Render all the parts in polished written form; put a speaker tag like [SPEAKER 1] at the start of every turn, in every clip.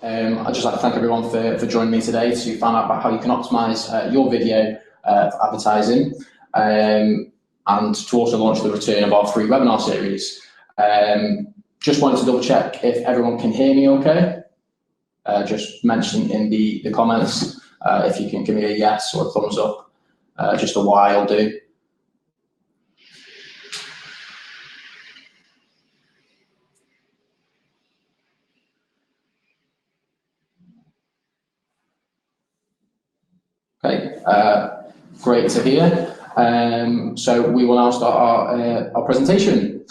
[SPEAKER 1] I'd just like to thank everyone for joining me today to find out about how you can optimize your video for advertising, and to also launch the return of our free webinar series. Just wanted to double check if everyone can hear me okay. Just mention in the comments if you can give me a yes or a thumbs up, just a Y will do. Okay, great to hear. So we will now start our presentation.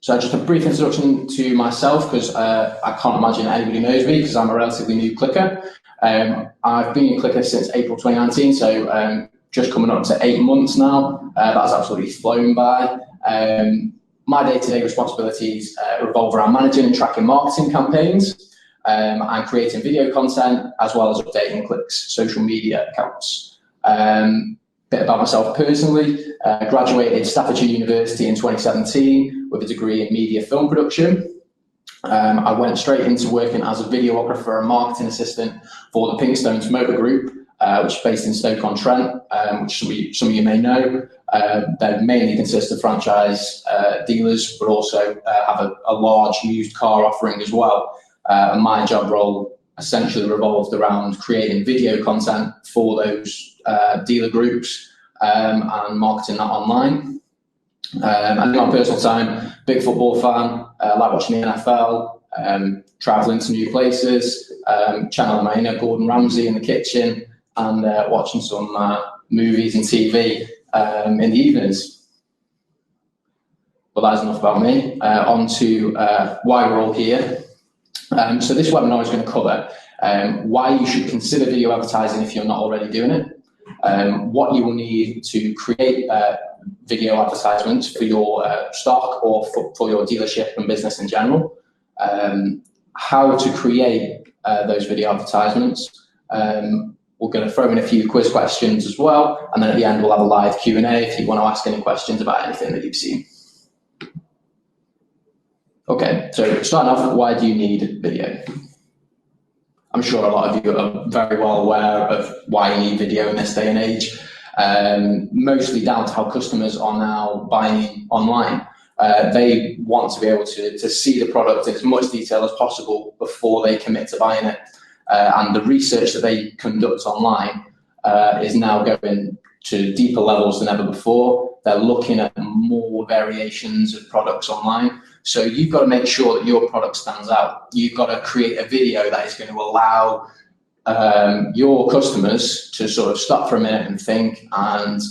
[SPEAKER 1] So just a brief introduction to myself, because I can't imagine anybody knows me because I'm a relatively new clicker. I've been in Clicker since April 2019, so just coming up to 8 months now. That's absolutely flown by. My day-to-day responsibilities revolve around managing and tracking marketing campaigns, and creating video content, as well as updating Click's social media accounts. Bit about myself personally, graduated Staffordshire University in 2017 with a degree in media film production. I went straight into working as a videographer and marketing assistant for the Pinkstones Motor Group, which is based in Stoke-on-Trent, which some of you may know. They mainly consist of franchise dealers, but also have a large used car offering as well. And my job role essentially revolved around creating video content for those dealer groups and marketing that online. And in my personal time, big football fan, like watching the NFL, traveling to new places, channeling my inner Gordon Ramsay in the kitchen, and watching some movies and TV in the evenings. But that's enough about me. On to why we're all here. So this webinar is going to cover why you should consider video advertising if you're not already doing it, what you will need to create video advertisements for your stock or for your dealership and business in general, how to create those video advertisements. We're going to throw in a few quiz questions as well, and then at the end we'll have a live Q&A if you want to ask any questions about anything that you've seen. Okay, so starting off, why do you need video? I'm sure a lot of you are very well aware of why you need video in this day and age, mostly down to how customers are now buying online. They want to be able to see the product in as much detail as possible before they commit to buying it. And the research that they conduct online is now going to deeper levels than ever before. They're looking at more variations of products online. So you've got to make sure that your product stands out. You've got to create a video that is going to allow your customers to sort of stop for a minute and think, and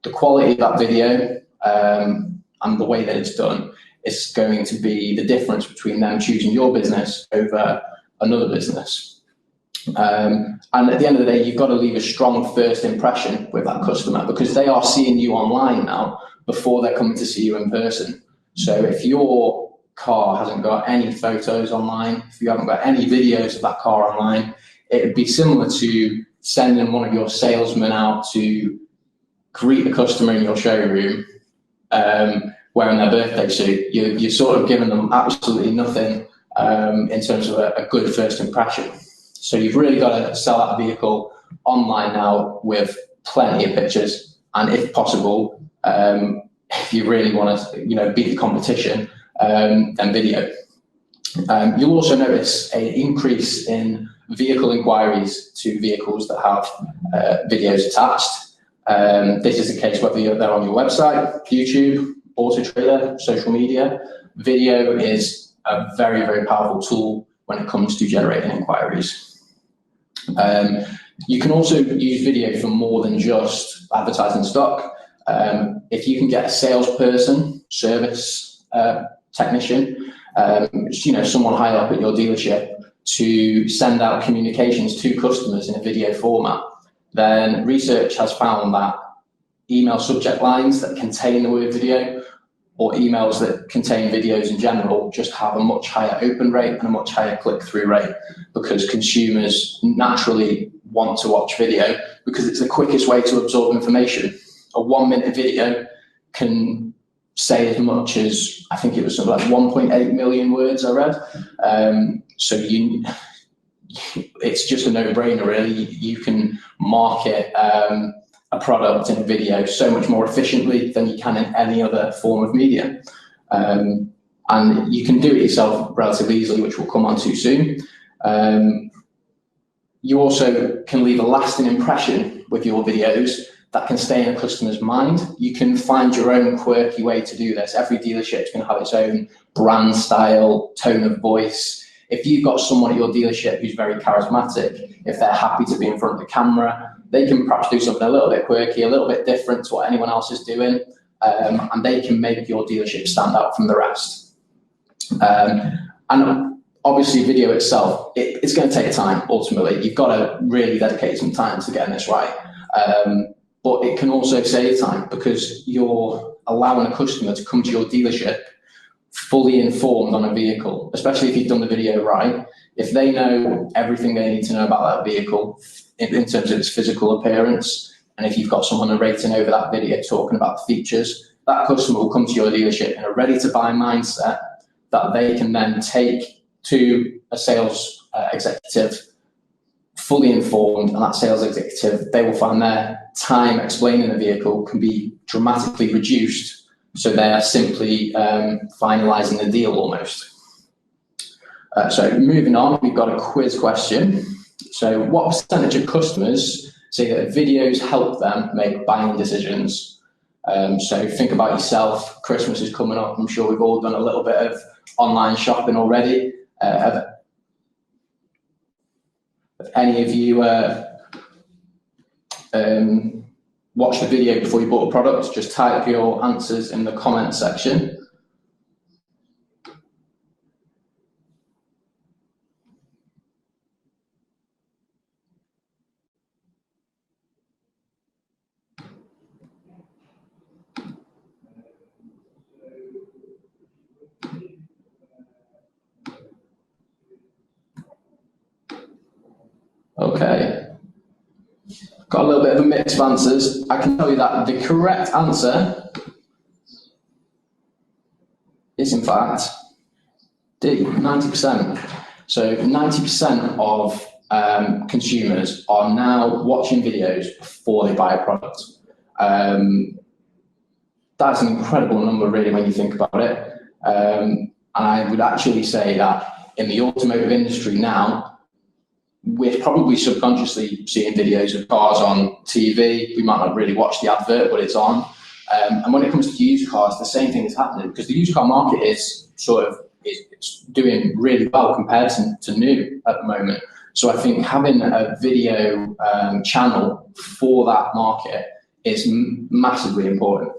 [SPEAKER 1] the quality of that video and the way that it's done is going to be the difference between them choosing your business over another business. And at the end of the day, you've got to leave a strong first impression with that customer, because they are seeing you online now before they're coming to see you in person. So if your car hasn't got any photos online, if you haven't got any videos of that car online, it would be similar to sending one of your salesmen out to greet the customer in your showroom wearing their birthday suit. You're sort of giving them absolutely nothing in terms of a good first impression. So you've really got to sell that vehicle online now with plenty of pictures, and if possible, if you really want to, beat the competition, then video. You'll also notice an increase in vehicle inquiries to vehicles that have videos attached. This is the case whether they're on your website, YouTube, Auto Trader, social media. Video is a very, very powerful tool when it comes to generating inquiries. You can also use video for more than just advertising stock. If you can get a salesperson, service technician, someone high up at your dealership to send out communications to customers in a video format, then research has found that email subject lines that contain the word video, or emails that contain videos in general, just have a much higher open rate and a much higher click-through rate, because consumers naturally want to watch video because it's the quickest way to absorb information. A 1-minute video can say as much as, I think it was something like 1.8 million words I read. So it's just a no-brainer, really. You can market a product in a video so much more efficiently than you can in any other form of media. And you can do it yourself relatively easily, which we'll come on to soon. You also can leave a lasting impression with your videos that can stay in a customer's mind. You can find your own quirky way to do this. Every dealership is going to have its own brand style, tone of voice. If you've got someone at your dealership who's very charismatic, if they're happy to be in front of the camera, they can perhaps do something a little bit quirky, a little bit different to what anyone else is doing, and they can make your dealership stand out from the rest. And obviously, video itself, it's going to take time, ultimately. You've got to really dedicate some time to getting this right. But it can also save time because you're allowing a customer to come to your dealership fully informed on a vehicle, especially if you've done the video right. If they know everything they need to know about that vehicle in terms of its physical appearance, and if you've got someone narrating over that video talking about the features, that customer will come to your dealership in a ready-to-buy mindset that they can then take to a sales executive fully informed, and that sales executive, they will find their time explaining the vehicle can be dramatically reduced. So they're simply finalizing the deal almost. So moving on, we've got a quiz question. So what percentage of customers say that videos help them make buying decisions? So think about yourself. Christmas is coming up. I'm sure we've all done a little bit of online shopping already. Have any of you watched the video before you bought a product? Just type your answers in the comment section. Okay. Got a little bit of a mix of answers. I can tell you that the correct answer is, in fact, D, 90%. So 90% of consumers are now watching videos before they buy a product. That's an incredible number, really, when you think about it. And I would actually say that in the automotive industry now, we're probably subconsciously seeing videos of cars on TV. We might not really watch the advert, but it's on. And when it comes to used cars, the same thing is happening because the used car market is it's doing really well compared to new at the moment. So I think having a video channel for that market is massively important.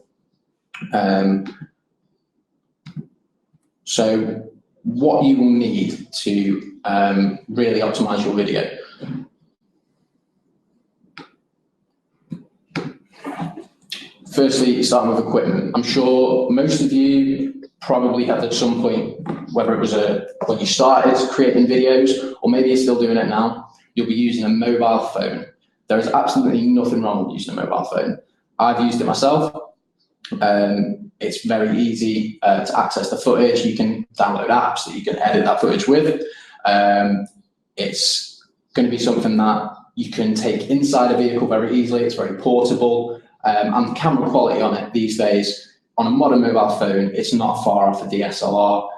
[SPEAKER 1] So what you will need to really optimize your video. Firstly, starting with equipment. I'm sure most of you probably have at some point, whether it was when you started creating videos, or maybe you're still doing it now, you'll be using a mobile phone. There is absolutely nothing wrong with using a mobile phone. I've used it myself. It's very easy to access the footage. You can download apps that you can edit that footage with. It's going to be something that you can take inside a vehicle very easily. It's very portable. And the camera quality on it these days, on a modern mobile phone, it's not far off a DSLR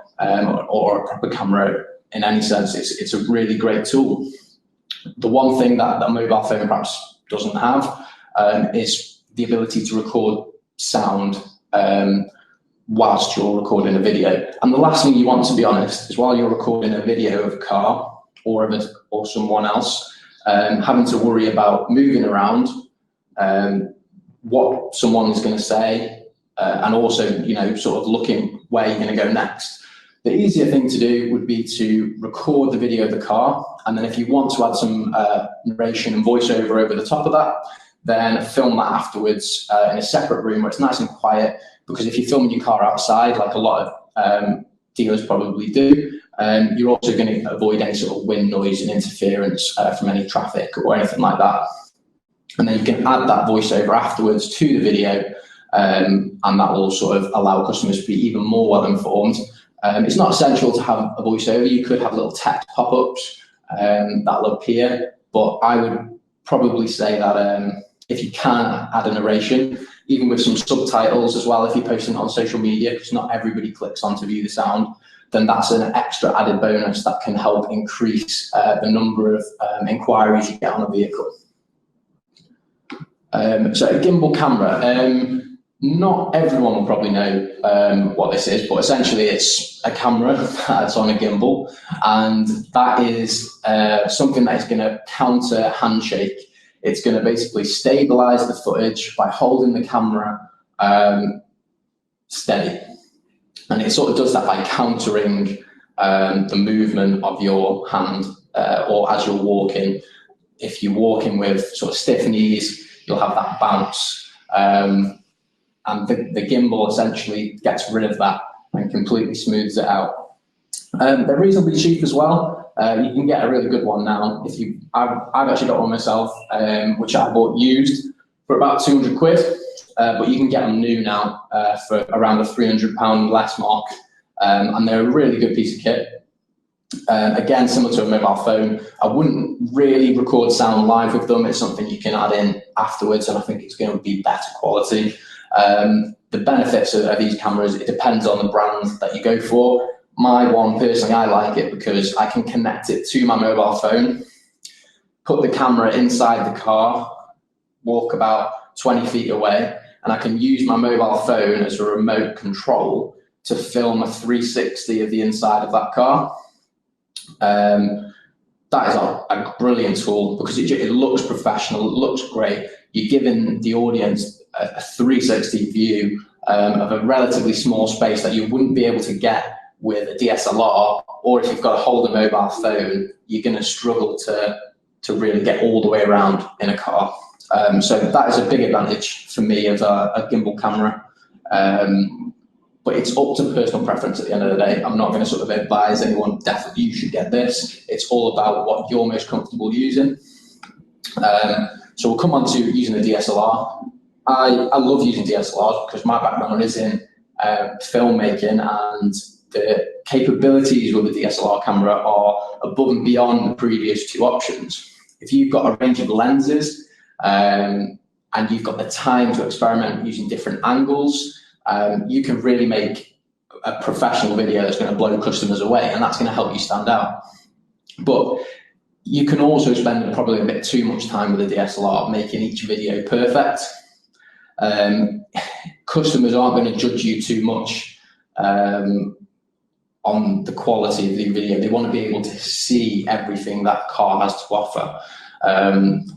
[SPEAKER 1] or a proper camera in any sense. It's a really great tool. The one thing that a mobile phone perhaps doesn't have is the ability to record sound whilst you're recording a video. And the last thing you want, to be honest, is while you're recording a video of a car or someone else, having to worry about moving around, what someone is going to say, and also, sort of looking where you're going to go next. The easier thing to do would be to record the video of the car, and then if you want to add some narration and voiceover over the top of that, then film that afterwards in a separate room where it's nice and quiet, because if you're filming your car outside, like a lot of dealers probably do, you're also going to avoid any sort of wind noise and interference from any traffic or anything like that. And then you can add that voiceover afterwards to the video, and that will sort of allow customers to be even more well informed. It's not essential to have a voiceover. You could have little text pop-ups that'll appear, but I would probably say that if you can add a narration, even with some subtitles as well, if you're posting it on social media, because not everybody clicks on to view the sound, then that's an extra added bonus that can help increase the number of inquiries you get on a vehicle. So a gimbal camera, not everyone will probably know what this is, but essentially it's a camera that's on a gimbal, and that is something that is going to counter handshake. It's going to basically stabilize the footage by holding the camera steady. And it sort of does that by countering the movement of your hand or as you're walking. If you're walking with sort of stiff knees, you'll have that bounce. And the gimbal essentially gets rid of that and completely smooths it out. They're reasonably cheap as well. You can get a really good one now. I've actually got one myself, which I bought used for about 200 quid, but you can get them new now for around the £300 less mark, and they're a really good piece of kit. Again, similar to a mobile phone, I wouldn't really record sound live with them. It's something you can add in afterwards, and I think it's going to be better quality. The benefits of these cameras, it depends on the brand that you go for. My one, personally, I like it because I can connect it to my mobile phone, put the camera inside the car, walk about 20 feet away, and I can use my mobile phone as a remote control to film a 360 of the inside of that car. That is a brilliant tool because it looks professional, it looks great. You're giving the audience a 360 view of a relatively small space that you wouldn't be able to get with a DSLR, or if you've got to hold a mobile phone, you're going to struggle to really get all the way around in a car. So that is a big advantage for me of a gimbal camera. But it's up to personal preference at the end of the day. I'm not going to sort of advise anyone, definitely you should get this. It's all about what you're most comfortable using. So we'll come on to using the DSLR. I love using DSLRs because my background is in filmmaking, and the capabilities with the DSLR camera are above and beyond the previous two options. If you've got a range of lenses and you've got the time to experiment using different angles, you can really make a professional video that's going to blow customers away, and that's going to help you stand out. But you can also spend probably a bit too much time with the DSLR making each video perfect. Customers aren't going to judge you too much on the quality of the video. They want to be able to see everything that car has to offer.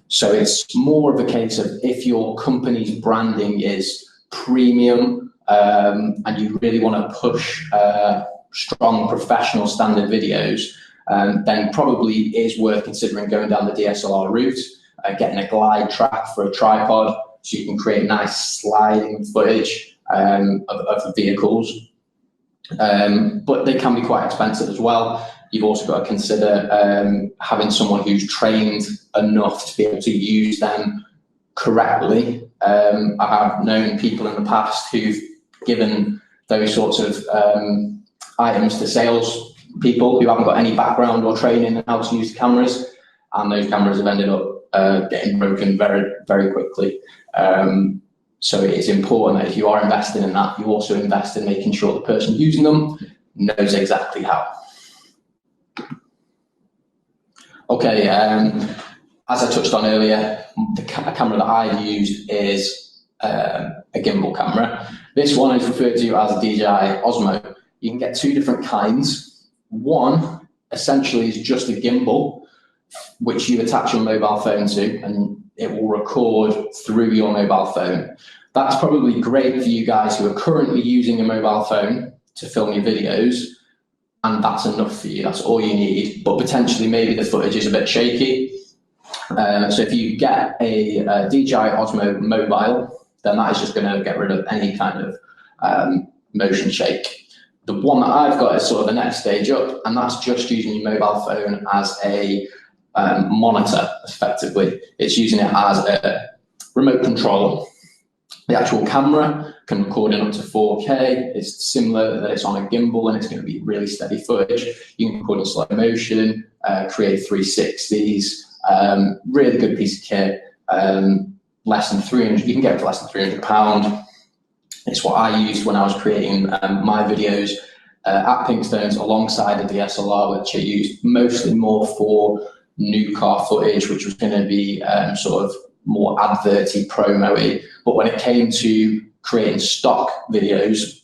[SPEAKER 1] So it's more of a case of if your company's branding is premium and you really want to push strong professional standard videos, then probably it is worth considering going down the DSLR route, getting a glide track for a tripod so you can create nice sliding footage of the vehicles. But they can be quite expensive as well. You've also got to consider having someone who's trained enough to be able to use them correctly. I have known people in the past who've given those sorts of items to sales people who haven't got any background or training in how to use the cameras, and those cameras have ended up getting broken very, very quickly. So it is important that if you are investing in that, you also invest in making sure the person using them knows exactly how. Okay, as I touched on earlier, the camera that I've used is a gimbal camera. This one is referred to as a DJI Osmo. You can get two different kinds. One essentially is just a gimbal, which you attach your mobile phone to, and it will record through your mobile phone. That's probably great for you guys who are currently using a mobile phone to film your videos, and that's enough for you. That's all you need. But potentially maybe the footage is a bit shaky. So if you get a DJI Osmo Mobile, then that is just going to get rid of any kind of motion shake. The one that I've got is sort of the next stage up, and that's just using your mobile phone as a monitor, effectively. It's using it as a remote control. The actual camera can record in up to 4K. It's similar that it's on a gimbal and it's going to be really steady footage. You can record in slow motion, create 360s, really good piece of kit. Less than 300, you can get it for less than £300. It's what I used when I was creating my videos at Pinkstones alongside a DSLR, which I used mostly more for new car footage, which was going to be sort of more adverty, promo-y. But when it came to creating stock videos,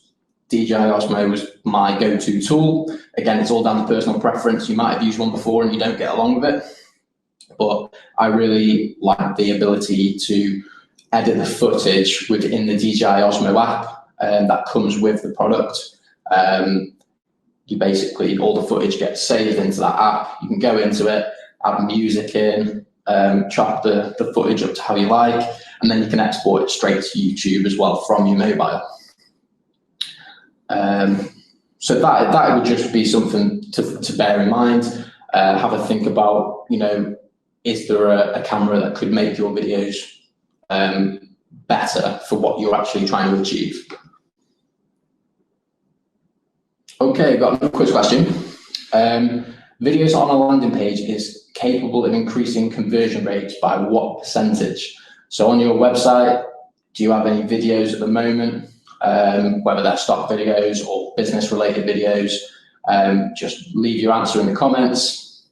[SPEAKER 1] DJI Osmo was my go-to tool. Again, it's all down to personal preference. You might have used one before and you don't get along with it. But I really like the ability to edit the footage within the DJI Osmo app that comes with the product. You basically, all the footage gets saved into that app. You can go into it, add music in, chop the footage up to how you like, and then you can export it straight to YouTube as well from your mobile. So that would just be something to bear in mind. Have a think about, is there a camera that could make your videos better for what you're actually trying to achieve? Okay, got another quiz question. Videos on a landing page is capable of increasing conversion rates by what percentage? So on your website, do you have any videos at the moment, whether they're stock videos or business related videos? Just leave your answer in the comments.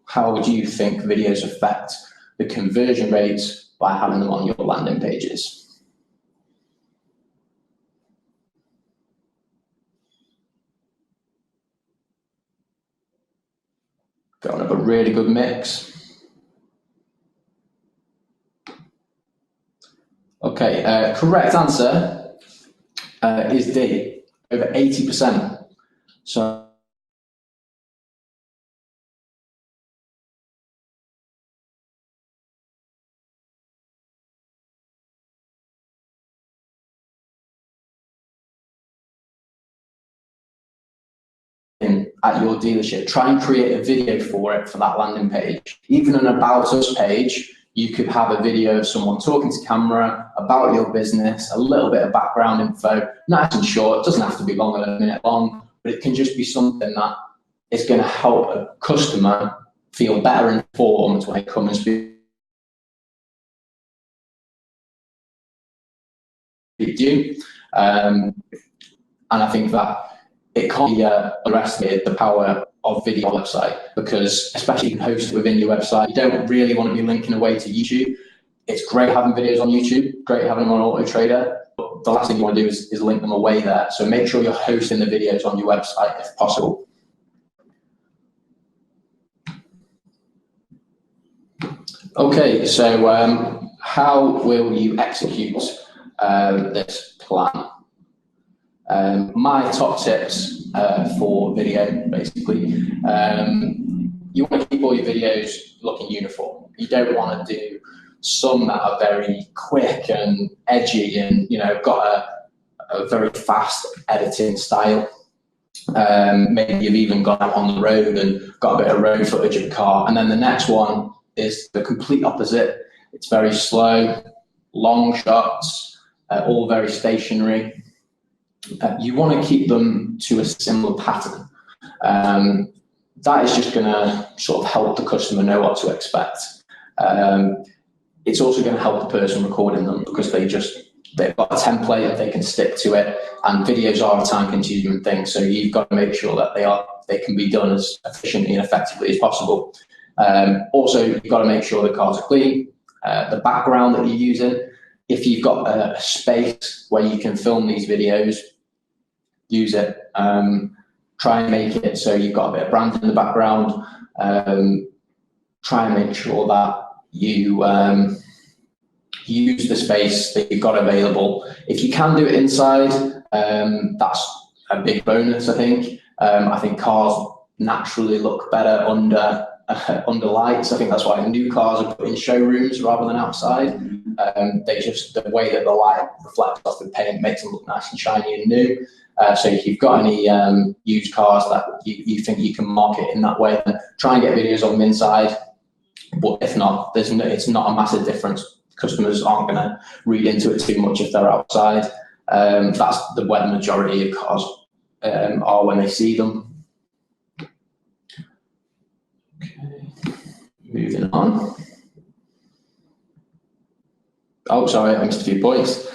[SPEAKER 1] How do you think videos affect the conversion rates by having them on your landing pages? Got up a really good mix. Okay, correct answer is D, over 80%. So at your dealership, try and create a video for it for that landing page. Even an About Us page, you could have a video of someone talking to camera about your business, a little bit of background info, nice and short. It doesn't have to be longer than a minute long, but it can just be something that is going to help a customer feel better informed when they come and speak to you. And I think that it can't be underestimated, the power of video on a website, because especially if you can host it within your website, you don't really want to be linking away to YouTube. It's great having videos on YouTube, great having them on Auto Trader, but the last thing you want to do is link them away there. So make sure you're hosting the videos on your website if possible. Okay, so how will you execute this plan? My top tips for video, basically, you want to keep all your videos looking uniform. You don't want to do some that are very quick and edgy and, got a very fast editing style. Maybe you've even gone out on the road and got a bit of road footage of a car. And then the next one is the complete opposite. It's very slow, long shots, all very stationary. You want to keep them to a similar pattern. That is just going to sort of help the customer know what to expect. It's also going to help the person recording them, because they've got a template that they can stick to it, and videos are a time-consuming thing, so you've got to make sure that they can be done as efficiently and effectively as possible. Also, you've got to make sure the cars are clean, the background that you're using. If you've got a space where you can film these videos, use it. Try and make it so you've got a bit of brand in the background. Try and make sure that you use the space that you've got available. If you can do it inside, that's a big bonus, I think. I think cars naturally look better under lights. I think that's why new cars are put in showrooms rather than outside. The way that the light reflects off the paint makes them look nice and shiny and new. So if you've got any used cars that you think you can market in that way, then try and get videos of them inside. But if not, it's not a massive difference. Customers aren't going to read into it too much if they're outside. That's where the majority of cars are when they see them. Okay, moving on. Oh, sorry, I missed a few points.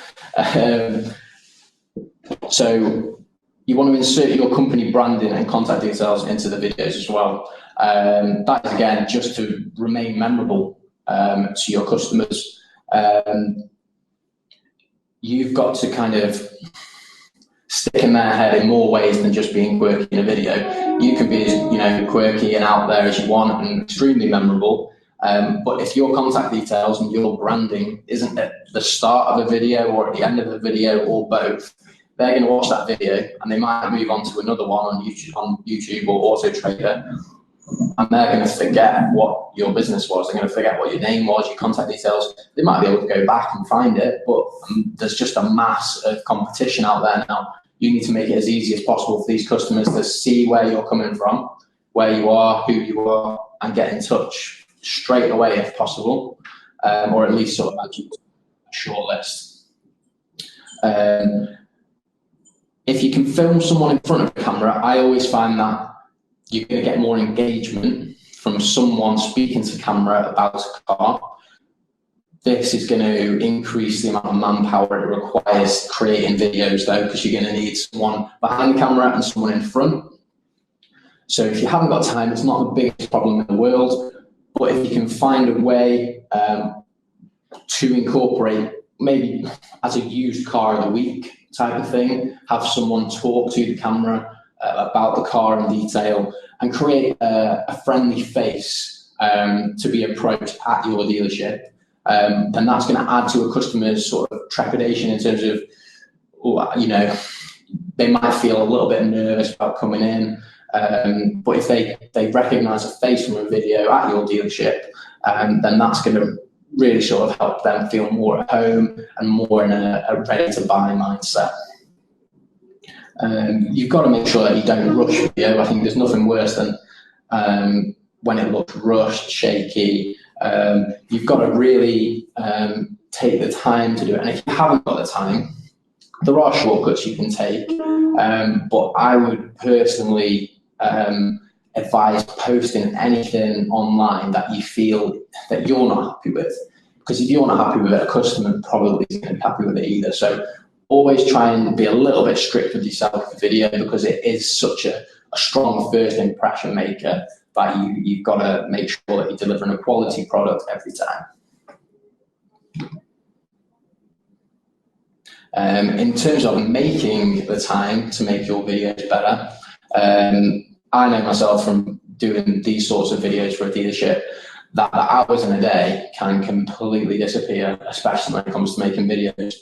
[SPEAKER 1] So you want to insert your company branding and contact details into the videos as well. That is, again, just to remain memorable to your customers. You've got to kind of stick in their head in more ways than just being quirky in a video. You can be as quirky and out there as you want and extremely memorable. But if your contact details and your branding isn't at the start of a video or at the end of the video or both, they're going to watch that video and they might move on to another one on YouTube or Auto Trader, and they're going to forget what your business was. They're going to forget what your name was, your contact details. They might be able to go back and find it, but there's just a mass of competition out there now. You need to make it as easy as possible for these customers to see where you're coming from, where you are, who you are, and get in touch straight away if possible, or at least sort of add a short list. If you can film someone in front of the camera, I always find that you're going to get more engagement from someone speaking to camera about a car. This is going to increase the amount of manpower it requires creating videos, though, because you're going to need someone behind the camera and someone in front. So if you haven't got time, it's not the biggest problem in the world. But if you can find a way to incorporate, maybe as a used car of the week type of thing, have someone talk to the camera about the car in detail and create a friendly face to be approached at your dealership, then that's going to add to a customer's sort of trepidation in terms of, they might feel a little bit nervous about coming in. But if they recognize a face from a video at your dealership, then that's going to really sort of help them feel more at home and more in a ready to buy mindset. You've got to make sure that you don't rush video. I think there's nothing worse than when it looks rushed, shaky. You've got to really take the time to do it. And if you haven't got the time, there are shortcuts you can take. But I would personally advise posting anything online that you feel that you're not happy with. Because if you're not happy with it, a customer probably isn't going to be happy with it either. So always try and be a little bit strict with yourself with the video, because it is such a strong first impression maker that you've got to make sure that you're delivering a quality product every time. In terms of making the time to make your videos better, I know myself from doing these sorts of videos for a dealership that the hours in a day can completely disappear, especially when it comes to making videos.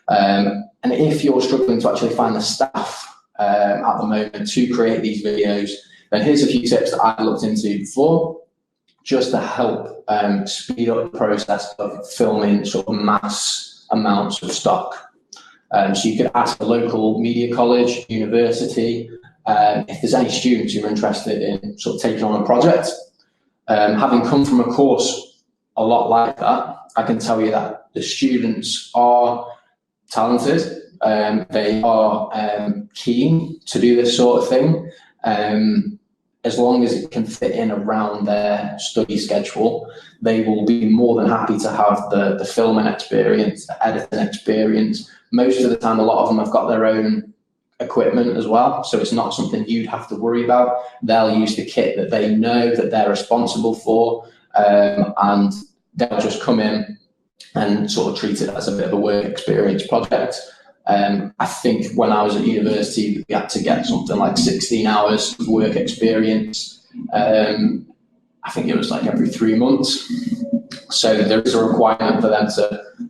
[SPEAKER 1] And if you're struggling to actually find the staff at the moment to create these videos, then here's a few tips that I've looked into before, just to help speed up the process of filming sort of mass amounts of stock. So you could ask a local media college, university, if there's any students who are interested in sort of taking on a project. Having come from a course a lot like that, I can tell you that the students are talented. They are keen to do this sort of thing, as long as it can fit in around their study schedule. They will be more than happy to have the filming experience, the editing experience. Most of the time, a lot of them have got their own equipment as well, so it's not something you'd have to worry about. They'll use the kit that they know that they're responsible for, and they'll just come in and sort of treat it as a bit of a work experience project. I think when I was at university, we had to get something like 16 hours of work experience. I think it was like every 3 months. So there is a requirement for them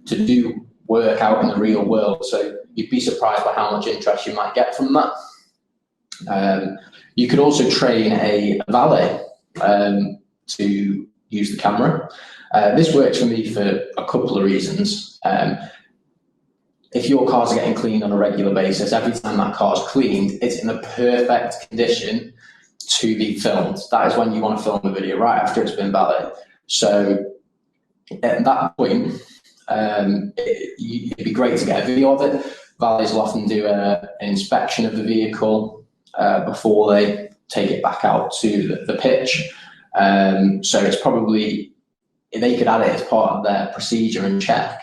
[SPEAKER 1] to do work out in the real world. So you'd be surprised by how much interest you might get from that. You could also train a valet to use the camera. This works for me for a couple of reasons. If your cars are getting cleaned on a regular basis, every time that car's cleaned, it's in the perfect condition to be filmed. That is when you want to film the video, right after it's been valeted. So at that point, it'd be great to get a video of it. valets will often do an inspection of the vehicle before they take it back out to the pitch. So it's probably, they could add it as part of their procedure and check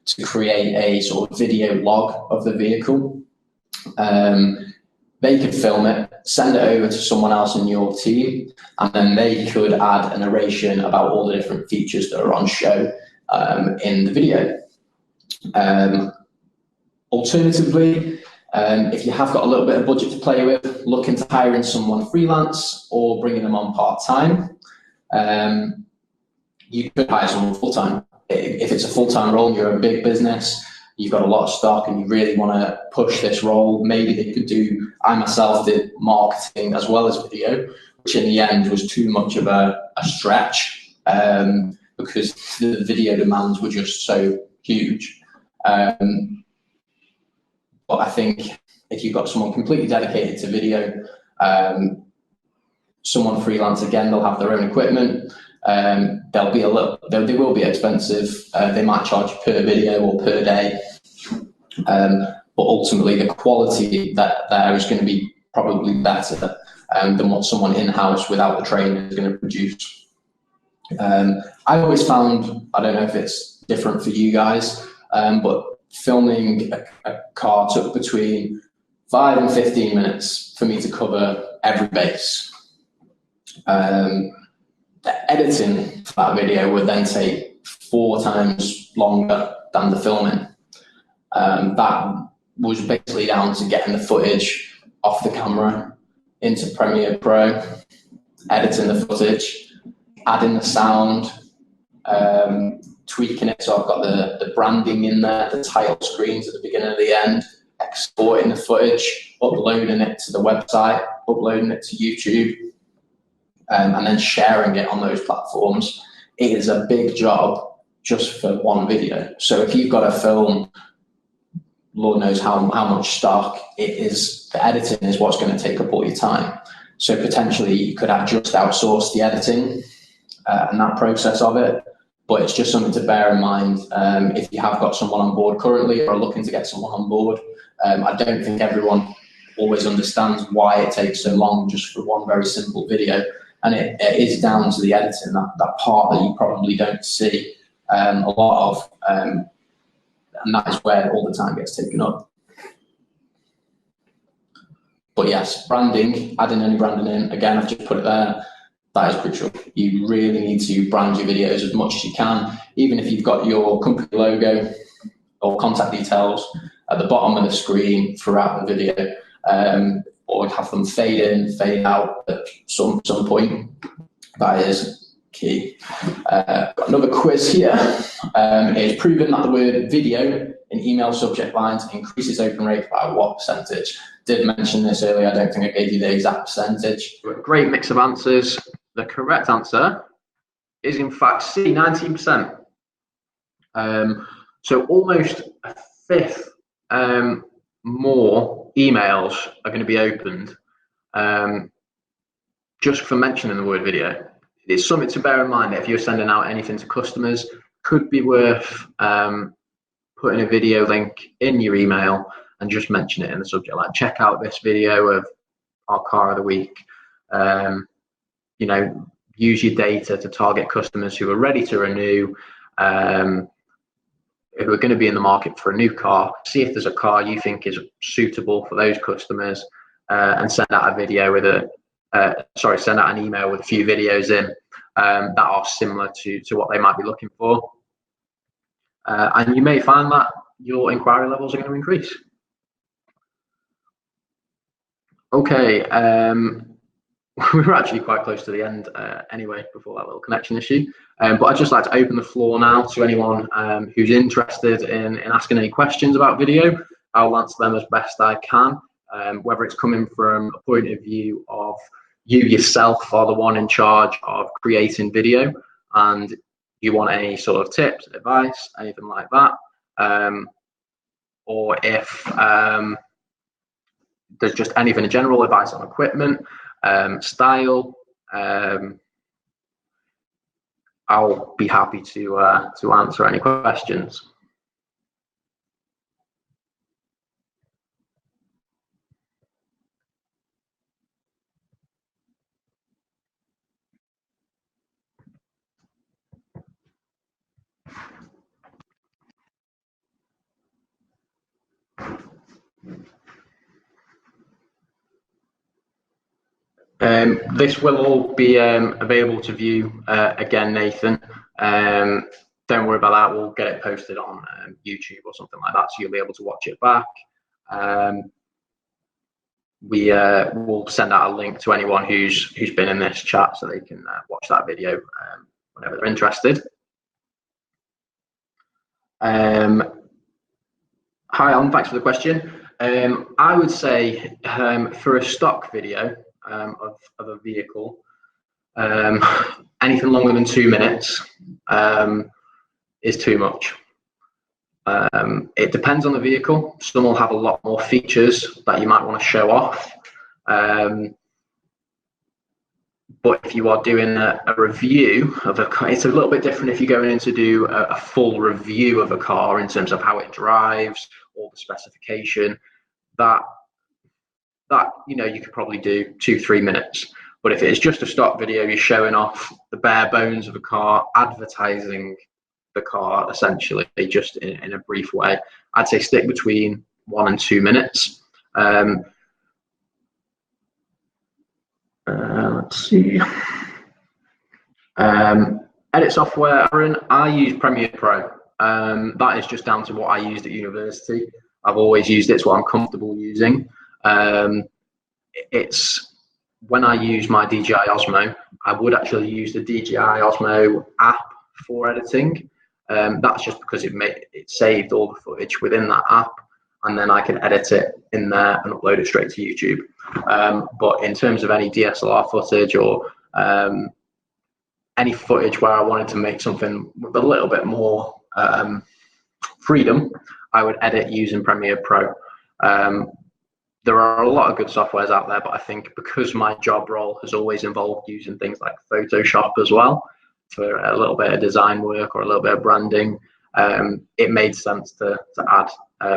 [SPEAKER 1] to create a sort of video log of the vehicle. They could film it, send it over to someone else in your team, and then they could add a narration about all the different features that are on show in the video. Alternatively, if you have got a little bit of budget to play with, look into hiring someone freelance or bringing them on part-time. You could hire someone full-time. If it's a full-time role and you're a big business, you've got a lot of stock and you really want to push this role, maybe they could do, I myself did marketing as well as video, which in the end was too much of a stretch because the video demands were just so huge. But I think if you've got someone completely dedicated to video, someone freelance, again, they'll have their own equipment. They will be expensive. They might charge you per video or per day. But ultimately the quality that there is going to be probably better than what someone in-house without the training is going to produce. I always found, I don't know if it's different for you guys, but filming a car took between 5 and 15 minutes for me to cover every base. The editing for that video would then take 4 times longer than the filming. That was basically down to getting the footage off the camera into Premiere Pro, editing the footage, adding the sound, tweaking it so I've got the branding in there, the title screens at the beginning and the end, exporting the footage, uploading it to the website, uploading it to YouTube, and then sharing it on those platforms. It is a big job just for one video. So if you've got to film, Lord knows how much stock, it is, the editing is what's going to take up all your time. So potentially you could have just outsourced the editing and that process of it, but it's just something to bear in mind if you have got someone on board currently or are looking to get someone on board. I don't think everyone always understands why it takes so long just for one very simple video. And it is down to the editing, that part that you probably don't see a lot of, and that is where all the time gets taken up. But yes, branding, adding any branding in, again, I've just put it there, that is crucial. You really need to brand your videos as much as you can, even if you've got your company logo or contact details at the bottom of the screen throughout the video, or have them fade in, fade out at some point. That is key. Got another quiz here. It's proven that the word video in email subject lines increases open rate by what percentage? Did mention this earlier, I don't think I gave you the exact percentage. Great mix of answers. The correct answer is in fact C, 19%. So almost a fifth more emails are going to be opened just for mentioning the word video. It's something to bear in mind that if you're sending out anything to customers, could be worth putting a video link in your email and just mention it in the subject, like check out this video of our car of the week. You know, use your data to target customers who are ready to renew, who are going to be in the market for a new car. See if there's a car you think is suitable for those customers, and send out a video with send out an email with a few videos in that are similar to what they might be looking for. And you may find that your inquiry levels are going to increase. Okay, we were actually quite close to the end anyway before that little connection issue. But I'd just like to open the floor now to anyone who's interested in asking any questions about video. I'll answer them as best I can, whether it's coming from a point of view of you yourself are the one in charge of creating video and you want any sort of tips, advice, anything like that. Or if there's just anything in general, advice on equipment, style, I'll be happy to answer any questions. This will all be available to view again, Nathan. Don't worry about that. We'll get it posted on YouTube or something like that, so you'll be able to watch it back. We will send out a link to anyone who's been in this chat, so they can watch that video whenever they're interested. Hi, Alan. Thanks for the question. I would say for a stock video of a vehicle, anything longer than 2 minutes is too much. It depends on the vehicle. Some will have a lot more features that you might want to show off. But if you are doing a review of a car, it's a little bit different if you're going in to do a full review of a car in terms of how it drives, all the specification. That you could probably do 2-3 minutes. But if it's just a stock video, you're showing off the bare bones of a car, advertising the car essentially, just in a brief way, I'd say stick between 1 and 2 minutes. Let's see. Edit software, Aaron, I use Premiere Pro. That is just down to what I used at university. I've always used it, it's what I'm comfortable using. It's when I use my DJI Osmo, I would actually use the DJI Osmo app for editing. That's just because it saved all the footage within that app, and then I can edit it in there and upload it straight to YouTube. But in terms of any DSLR footage or any footage where I wanted to make something with a little bit more freedom, I would edit using Premiere Pro. There are a lot of good softwares out there, but I think because my job role has always involved using things like Photoshop as well for a little bit of design work or a little bit of branding, it made sense to add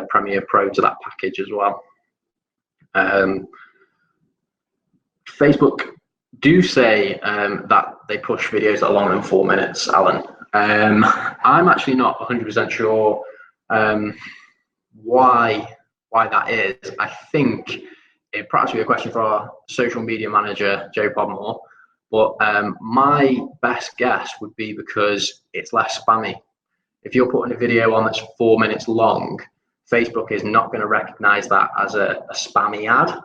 [SPEAKER 1] Premiere Pro to that package as well. Facebook do say that they push videos that are longer than 4 minutes, Alan. I'm actually not 100% sure why that is. I think it perhaps be a question for our social media manager, Joe Podmore, but my best guess would be because it's less spammy. If you're putting a video on that's 4 minutes long, Facebook is not going to recognize that as a spammy ad.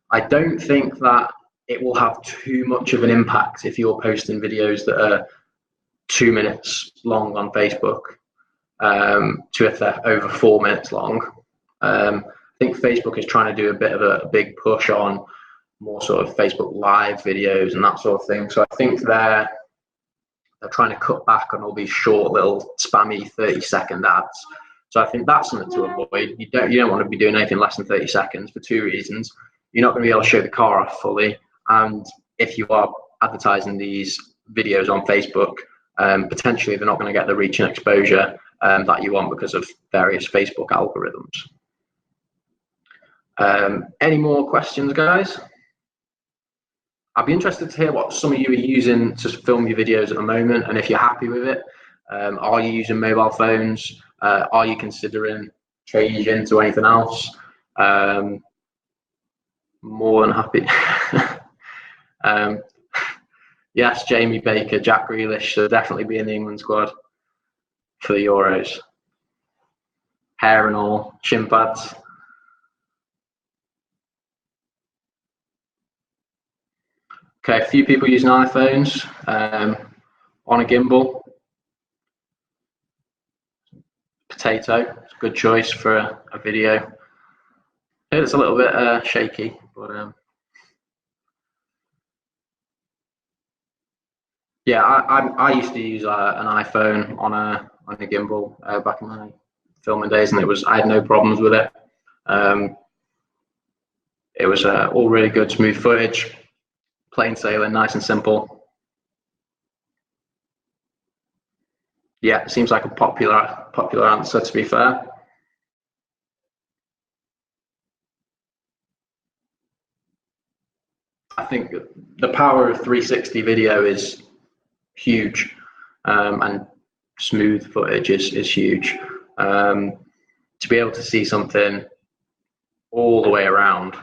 [SPEAKER 1] I don't think that it will have too much of an impact if you're posting videos that are 2 minutes long on Facebook to if they're over 4 minutes long. I think Facebook is trying to do a bit of a big push on more sort of Facebook Live videos and that sort of thing. So I think they're trying to cut back on all these short little spammy 30-second ads. So I think that's something to avoid. You don't want to be doing anything less than 30 seconds for 2 reasons. You're not going to be able to show the car off fully, and if you are advertising these videos on Facebook, potentially they're not going to get the reach and exposure that you want because of various Facebook algorithms. Any more questions, guys? I'd be interested to hear what some of you are using to film your videos at the moment, and if you're happy with it. Are you using mobile phones? Are you considering changing to anything else? More than happy. Yes, Jamie Baker, Jack Grealish should definitely be in the England squad for the Euros. Hair and all, shin pads. Okay, a few people using iPhones on a gimbal. Potato, it's a good choice for a video. It's a little bit shaky, but yeah, I used to use an iPhone on a gimbal back in my filming days, and I had no problems with it. It was all really good, smooth footage, plain sailing, nice and simple. Yeah, it seems like a popular answer, to be fair. I think the power of 360 video is huge, and smooth footage is huge. To be able to see something all the way around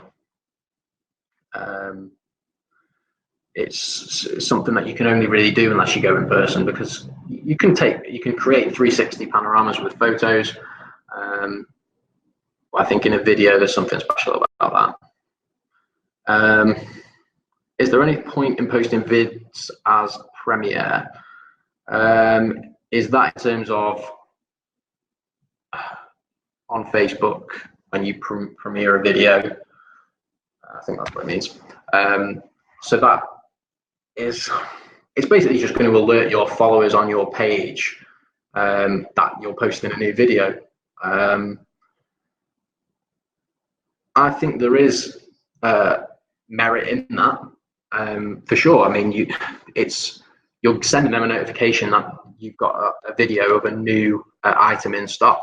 [SPEAKER 2] It's something that you can only really do unless you go in person, because you can create 360 panoramas with photos. I think in a video there's something special about that. Is there any point in posting vids as Premiere? Is that in terms of on Facebook when you premiere a video? I think that's what it means. So that is, it's basically just going to alert your followers on your page that you're posting a new video. I think there is merit in that, for sure. I mean, you're sending them a notification that you've got a video of a new item in stock.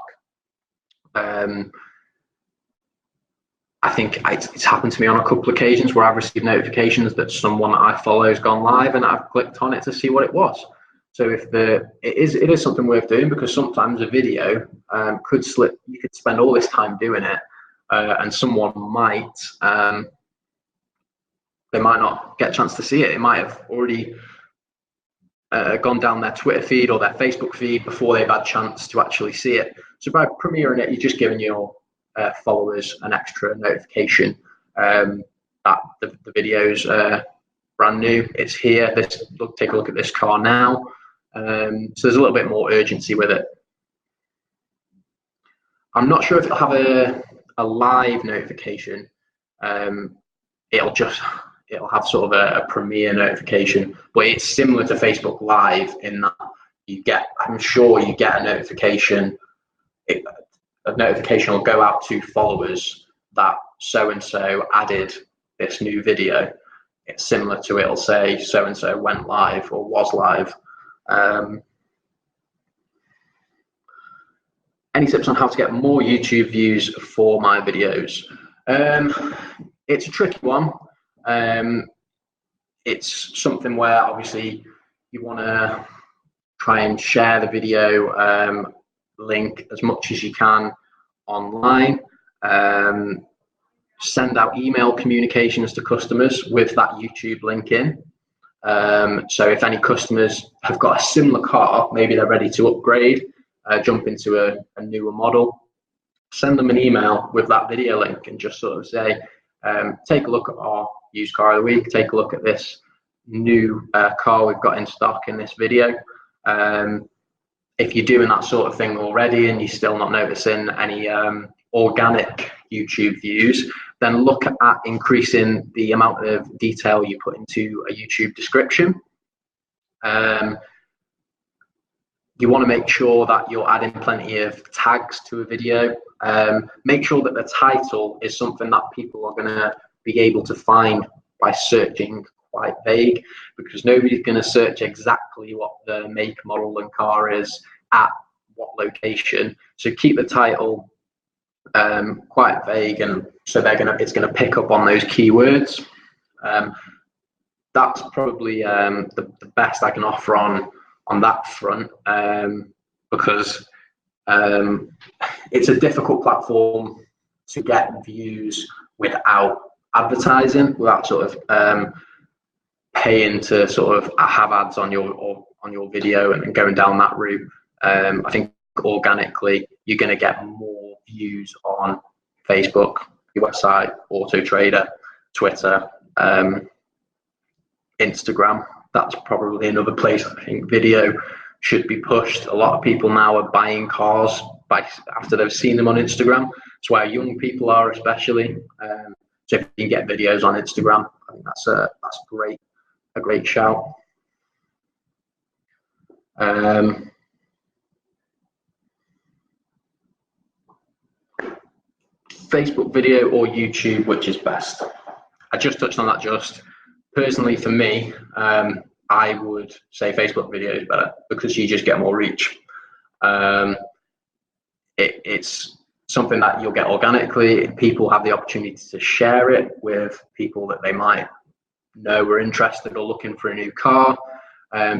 [SPEAKER 2] I think it's happened to me on a couple of occasions where I've received notifications that someone that I follow has gone live, and I've clicked on it to see what it was. So it is something worth doing, because sometimes a video could slip. You could spend all this time doing it, and someone might they might not get a chance to see it. It might have already gone down their Twitter feed or their Facebook feed before they've had a chance to actually see it. So by premiering it, you're just giving your followers an extra notification that the video's brand new. It's here. Take a look at this car now. So there's a little bit more urgency with it. I'm not sure if it'll have a live notification. It'll have sort of a premiere notification, but it's similar to Facebook Live in that I'm sure you get a notification. A notification will go out to followers that so-and-so added this new video. It's similar to, it'll say so-and-so went live or was live. Any tips on how to get more YouTube views for my videos? It's a tricky one. It's something where obviously you want to try and share the video link as much as you can online. Send out email communications to customers with that YouTube link in. So if any customers have got a similar car, maybe they're ready to upgrade, jump into a newer model, send them an email with that video link and just sort of say, take a look at our used car of the week, take a look at this new car we've got in stock in this video. If you're doing that sort of thing already and you're still not noticing any organic YouTube views, then look at increasing the amount of detail you put into a YouTube description. You want to make sure that you're adding plenty of tags to a video. Make sure that the title is something that people are going to be able to find by searching quite vague, because nobody's going to search exactly what the make, model and car is at what location. So keep the title quite vague, and so it's going to pick up on those keywords. That's probably the best I can offer on that front, because it's a difficult platform to get views without advertising, without sort of paying to sort of have ads on your video and going down that route. I think organically you're going to get more views on Facebook, your website, Auto Trader, Twitter, Instagram. That's probably another place I think video should be pushed. A lot of people now are buying cars after they've seen them on Instagram. It's where young people are, especially. So if you can get videos on Instagram, I think that's a great shout. Facebook video or YouTube, which is best? I just touched on that. Personally, for me, I would say Facebook video is better because you just get more reach. It's something that you'll get organically. People have the opportunity to share it with people that they might know are interested or looking for a new car.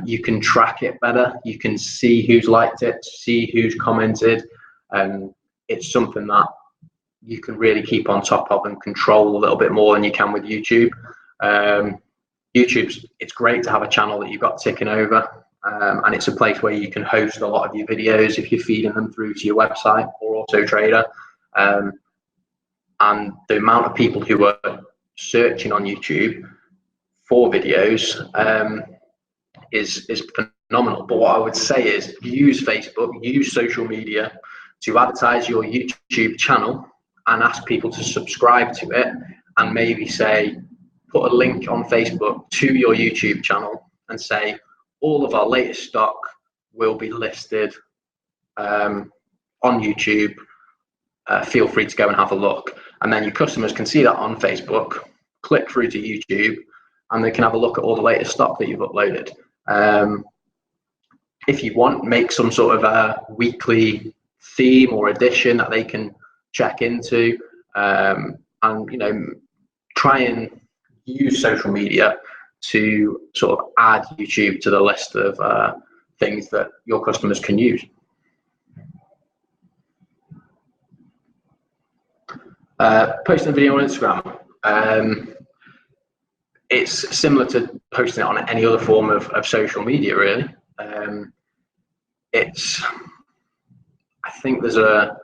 [SPEAKER 2] You can track it better. You can see who's liked it, see who's commented. It's something that you can really keep on top of and control a little bit more than you can with YouTube. It's great to have a channel that you've got ticking over, and it's a place where you can host a lot of your videos if you're feeding them through to your website or Auto Trader. And the amount of people who are searching on YouTube for videos is phenomenal. But what I would say is use Facebook, use social media to advertise your YouTube channel and ask people to subscribe to it, and maybe say, put a link on Facebook to your YouTube channel and say, all of our latest stock will be listed on YouTube. Feel free to go and have a look. And then your customers can see that on Facebook, click through to YouTube, and they can have a look at all the latest stock that you've uploaded. If you want, make some sort of a weekly theme or edition that they can check into, and try and use social media to sort of add YouTube to the list of things that your customers can use. Posting a video on Instagram, it's similar to posting it on any other form of social media, really. I think is there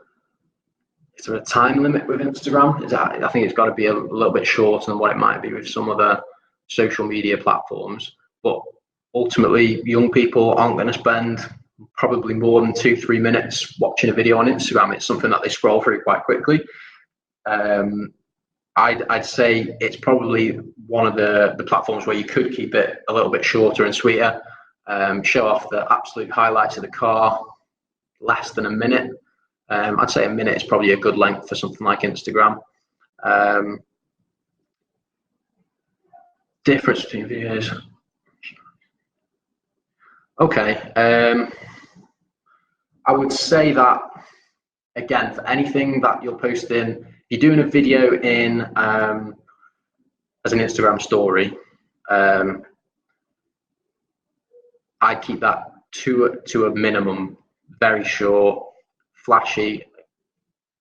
[SPEAKER 2] a time limit with Instagram? I think it's got to be a little bit shorter than what it might be with some other social media platforms. But ultimately, young people aren't going to spend probably more than 2-3 minutes watching a video on Instagram. It's something that they scroll through quite quickly. I'd say it's probably one of the platforms where you could keep it a little bit shorter and sweeter. Show off the absolute highlights of the car, less than a minute. I'd say a minute is probably a good length for something like Instagram. Difference between videos. Okay. I would say that, again, for anything that you're posting, you're doing a video in as an Instagram story, I'd keep that to a minimum, very short, flashy.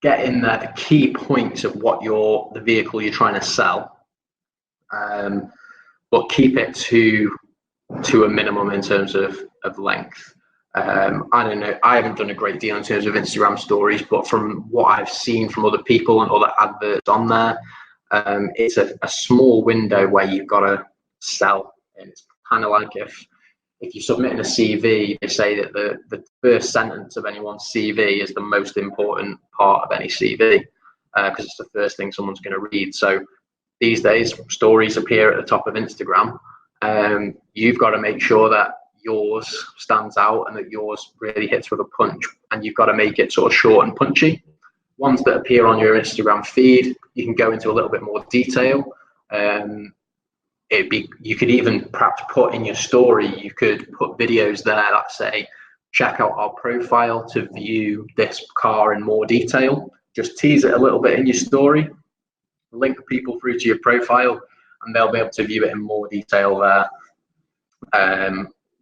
[SPEAKER 2] Get in there the key points of what the vehicle you're trying to sell, but keep it to a minimum in terms of length. I don't know, I haven't done a great deal in terms of Instagram stories, but from what I've seen from other people and other adverts on there, it's a small window where you've got to sell. And it's kind of like if you're submitting a CV, they say that the first sentence of anyone's CV is the most important part of any CV, because it's the first thing someone's going to read. So these days, stories appear at the top of Instagram. You've got to make sure that yours stands out and that yours really hits with a punch, and you've got to make it sort of short and punchy. Ones that appear on your Instagram feed, you can go into a little bit more detail. You could even perhaps put in your story, you could put videos there that say, check out our profile to view this car in more detail. Just tease it a little bit in your story, link people through to your profile, and they'll be able to view it in more detail there.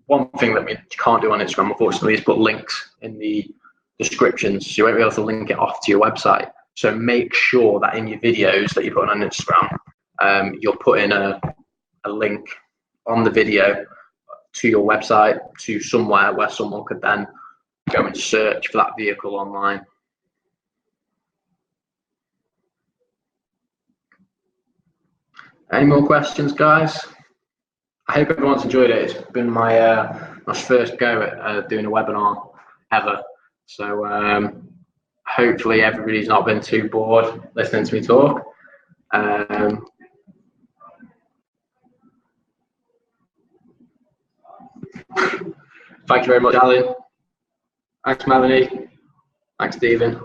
[SPEAKER 2] One thing that you can't do on Instagram, unfortunately, is put links in the descriptions. So you won't be able to link it off to your website. So make sure that in your videos that you put on Instagram, you're putting a link on the video to your website, to somewhere where someone could then go and search for that vehicle online. Any more questions, guys? I hope everyone's enjoyed it. It's been my first go at doing a webinar ever. So hopefully everybody's not been too bored listening to me talk. Thank you very much, Alan. Thanks, Melanie. Thanks, Stephen.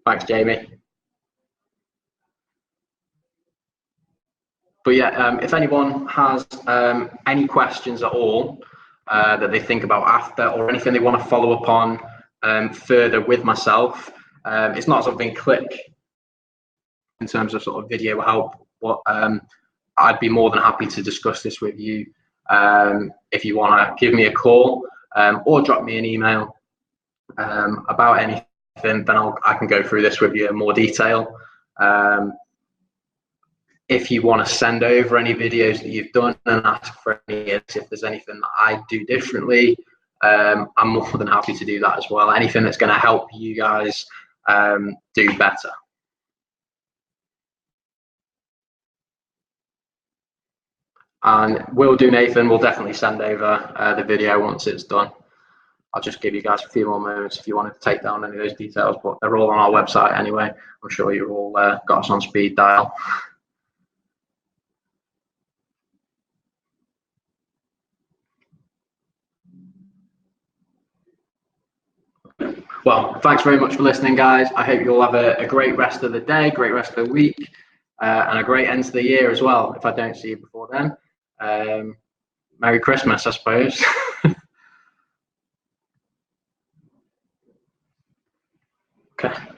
[SPEAKER 2] Thanks, Jamie. But yeah, if anyone has any questions at all that they think about after, or anything they want to follow up on further with myself, it's not something click in terms of sort of video help, but I'd be more than happy to discuss this with you. If you want to give me a call or drop me an email about anything then I can go through this with you in more detail. If you want to send over any videos that you've done and ask for any, if there's anything that I do differently, I'm more than happy to do that as well. Anything that's going to help you guys do better. And will do, Nathan. We'll definitely send over the video once it's done. I'll just give you guys a few more moments if you wanted to take down any of those details, but they're all on our website anyway. I'm sure you've all got us on speed dial. Well, thanks very much for listening, guys. I hope you all have a great rest of the day, great rest of the week, and a great end to the year as well, if I don't see you before then. Merry Christmas, I suppose. Okay.